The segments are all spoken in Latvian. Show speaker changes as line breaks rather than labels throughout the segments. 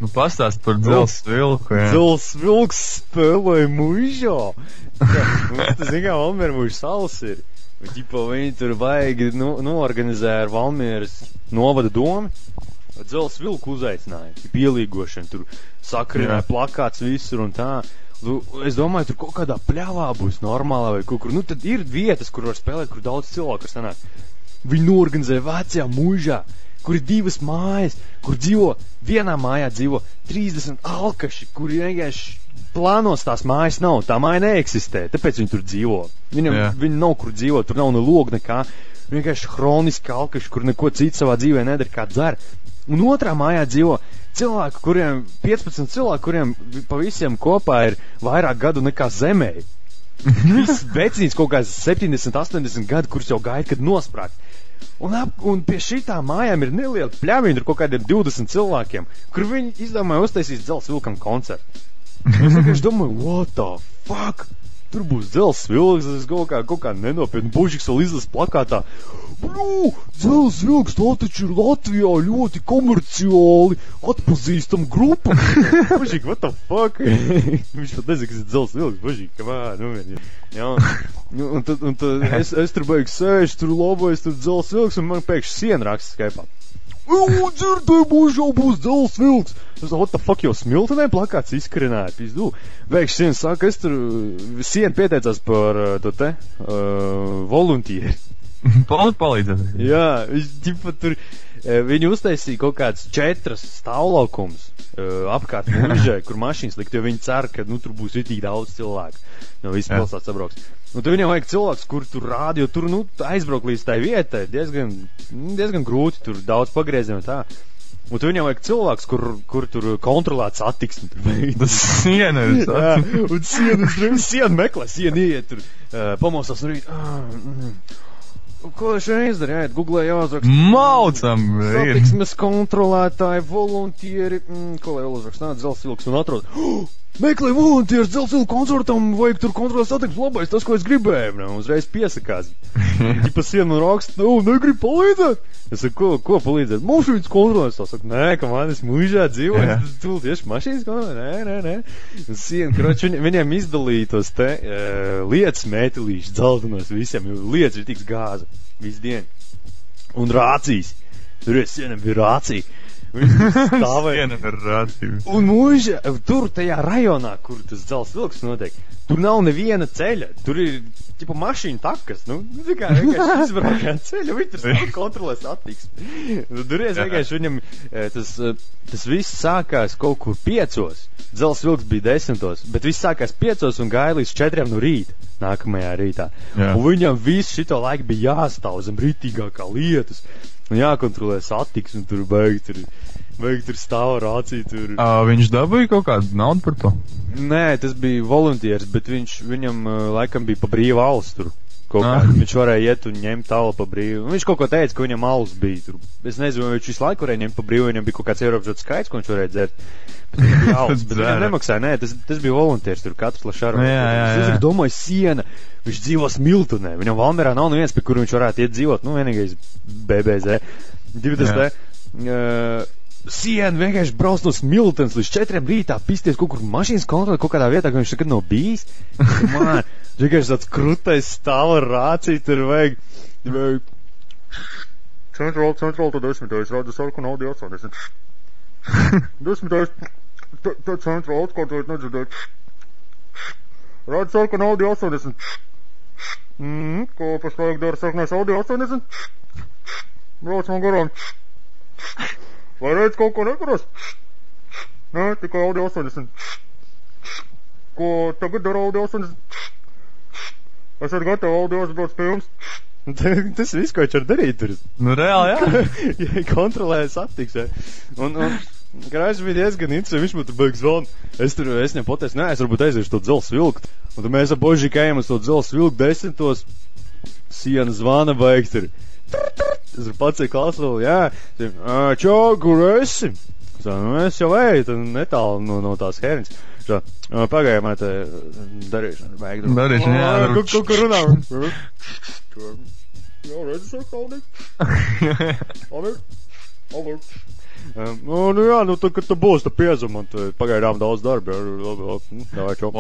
Nu, pastāst par Dzels vilku, jā.
Dzels vilks spēlēja mužā. Mums tas, zin kā, Valmiera muža salas ir. Un, ķipa, viņi tur vajag noorganizē ar Valmieras novada domu. Dzels vilku uzaicināja, pielīgošana, tur sakrināja plakāts visur un tā. Es domāju, tur kaut kādā pļavā būs normālā vai kaut kur. Nu, tad ir vietas, kur var spēlēt, kur daudz cilvēku sanāk. Viņi noorganizē vecajā mužā, kur ir 2 mājas, kur vienā mājā dzīvo 30 alkaši, kuri vienkārši plānos tās mājas nav. Tā māja neeksistē, tāpēc viņi tur dzīvo. Viņi nav kur dzīvo, tur nav ne loga nekā. Vienkārši hroniski alkaši, kur neko citu savā dzīvē nedara kā dzer. Un otrā mājā dzīvo cilvēki, kuriem 15 cilvēki, kuriem pa visiem kopā ir vairāk gadu nekā zemē. Viss vecīns kaut kāds 70, 80 gadu, kurš jau gaida, kad nosprākt. Un pie šitām mājām ir neliela pļaviņa, tur kaut kādiem 20 cilvēkiem, kur viņi izdomāja uztaisīt Dzels vilkam koncertu. Es vienkārši domāju, what the fuck? Tur būs Dzels vilks, tas kaut kā nenopietni. Bužiks vēl izlas plakātā. Dzels vilks, tā taču ir Latvijā ļoti komerciāli atpazīstam grupa. Bužik, what the fuck? Viņš pat nezinu, kas ir Dzels vilks. Bužik, kamā, jā. Un tad es tur beig sēžu, tur labais, tur Dzels vilks, un man pēkšņi siena raksta Skype'ā. Dzirdēju, būs Dzels vilks. Es what the fuck, jau Smiltenē plakāts izkarināja, pizdu. Pēkšņi siena saka, es tur, siena pieteicās par to te, voluntieri.
Palīdzēt.
Jā, tur, viņi uztaisīja kaut kāds 4 stāvlaukums apkārt mužai, kur mašīnas likt, jo viņi cer, ka, tur būs vitīgi daudz cilvēku. No visas pilsētas sabrauks. Un tur viņam vajag cilvēks, kur tur rāda, jo tur, aizbraukt līdz tai vietai, diezgan grūti, tur daudz pagriezienu un tā. Un tur viņam vajag cilvēks, kur tur kontrolēt satiksmi.
Tas siena ir satiksmi.
Un siena meklē, siena iet tur, pamostās un rīt. Ko šeit izdarīja? Googlē jāuzrakst.
Maucam!
Satiksmes kontrolētāji, voluntieri, ko lai uzrakst? Dzels vilks un atrod. Meklē voluntieri Dzels vilku koncertam, vajag tur kontrolēt satiksmes labais, tas, ko es gribēju. Uzreiz piesakās. Ķipa siena man raksta, negrib palīdzēt. Es saku, ko palīdzēt? Mašīnas kontrolēs. Es saku, nē, ka man es mužā dzīvoju. Tu tieši mašīnas kontrolē? Nē. Un siena, kroči, viņiem izdalīja tos te lietas mētelīši dzeltenos visiem, jo lietas ir tiks gāza visu dienu. Un rācijas. Tur sienam bija rācija.
Sienam ir rācija.
Un muža, tur tajā rajonā, kur tas Dzels vilks notiek, tur nav neviena ceļa. Tur ir, mašīna takas. Kā vienkārši izbraukā ceļa, viņi tur kontrolē satiksmi. Tur vienkārši viņam tas viss sākās kaut kur 5. Dzels vilks bija 10, bet viss sākās 5 un gāja līdz 4 no rīta, nākamajā rītā. Un viņam visu šito laiku bija jāstāv zem rītīgākā lietas. Un jākontrolē satiksmi, tur beig tur stāva rācija tur.
Viņš dabūja kaut kādu naudu par to?
Nē, tas bija volunteers, bet viņam laikam bija pa brīvu alus tur. Viņš varēja iet un ņemt alu pa brīvu. Viņš kaut ko teica, ka viņam alus bija tur. Es nezinu, vai viņš visu laiku varēja ņemt pa brīvu, viņam bija kaut kāds ierobežots skaits, ko viņš varēja dzert. Bet viņam bija alus, bet viņam nemaksāja. Nē, tas bija volunteers tur, katrs lašāru. Es domāju, siena. Viņš dzīvo Smiltenē. Viņam Valmierā nav neviens, pie kuru viņš varētu iet dzīvot. Vienīgais BBZ. Siena vienkārši brauc no Smiltenes līdz 4 rītā, pisties kaut kur mašīnas kontrolē, kaut kādā vietā, ka viņš nekad nav bijis. Man, vienkārši tāds krutais stāva rācija, tur vajag. Centrāli, tad 10. Rāda sarku naudu 80. 10. Centrāli, atkārtojot nedzirdēt. Rāda sarku naudu 80. Ko pašlaik dara sarkanais audio 80? Brauc man garām. Vai redz kaut ko neparas? Nē, tikai audio 80. Ko tagad dara audio 80? Esat gatavi audio brauc pie jums? Tas viss, ko viņš var darīt tur.
Reāli, jā.
Ja kontrolēja satiksmē. Un Krājs bija diezgan interesanti, viņš man tur beigas vēl. Es viņam pateicu, nē, es varbūt aiziešu to Dzels vilku. Un tad mēs ar Božiku ejam uz to Dzels vilku 10. Siena zvana beig tur. Es varu pats klausulu, jā. Čau, kur esi? Es jau eju, tad netālu no tās hēriņas. Pagājumā te darīšana.
Darīšana, jā.
Kaut kur runā. Jā, redzi, saka, Aldi. Nu jā, nu tad, kad tu būsi, tad piezum, man pagaidām daudz darba. Davai, čau.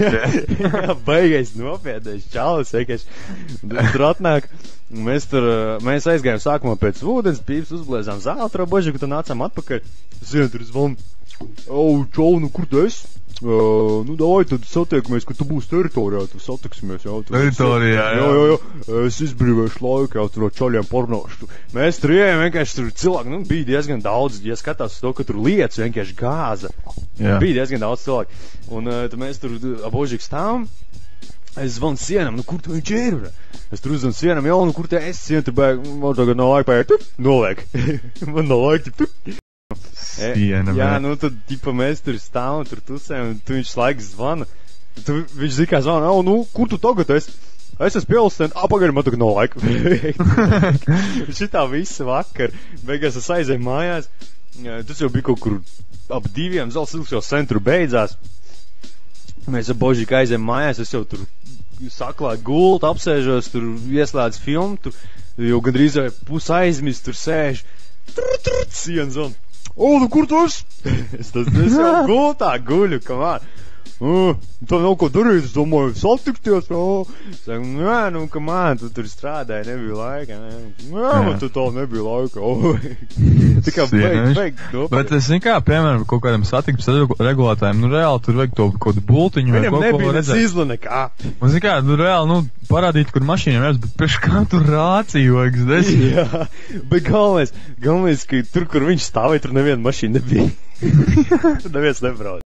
Jā, baigais nopietnais čalis, tur atnāk. Mēs aizgājām sākumā pēc ūdens, pīps uzblēzām zeltra boži, kad nācām atpakaļ. Zinu, tur zvanu. Čau, nu kur tu esi? Nu, davai, tad satiekamies, kad tu būsi teritorijā, tu satiksimies, jā.
Teritorijā, jā.
Jā. Es izbrīvēšu laiku, jau tur no čaļiem pornošu. Mēs tur ejam, vienkārši tur cilvēki, nu, bija diezgan daudz, ja skatās to, ka tur lietas vienkārši gāza. Jā. Bija diezgan daudz cilvēku. Un tad mēs tur abožīgi stāvam. Es zvanu sienam, nu, kur tu viņš ir? Es tur uzzvanu sienam, jau, nu, kur te esi? Siena tur bēg, man tagad nav laika paiet, noliek. Man nav laika,
Siena,
jā, nu tad, tipa, mēs tur stāvam, tur tusējam, un tu viņš laiks zvana. Viņš zina, kā zvana, nu, kur tu tagad esi? Es esmu pieilstēn, pagaidi, man tagad nav laika. Šitā visa vakar. Beigās es aizēju mājās. Tas jau bija kaut kur ap 2, Zelts jau centru beidzās. Mēs ar Božīku aizējām mājās, es jau tur saklāju gultu, apsēžos, tur ieslēdzu filmu, tur jau gandrīz pus aizmirst, tur sēž. Siena zvana. Nu kur tu esi? Es jau gultā guļu, kamār. Tā nav ko darīt, es domāju, satikties, Saku, nē, nu, kamār, tu tur strādāji, nebija laika, man tu tā nebija laika, Tā kā beig,
Bet es zinu kā, piemēram, kaut kādam satiksmes regulātājiem, nu, reāli tur vajag to kaut kādu bultiņu vai kaut ko redzēt.
Viņam nebija nekā.
Man zinu kā, nu, reāli, parādīt, kur mašīnām ir, bet pēc kā tur rāciju vajag, es
Jā, bet galvenais, ka tur, kur viņš stāvēja, tur neviena mašīna nebija. Tur neviens nebrauc.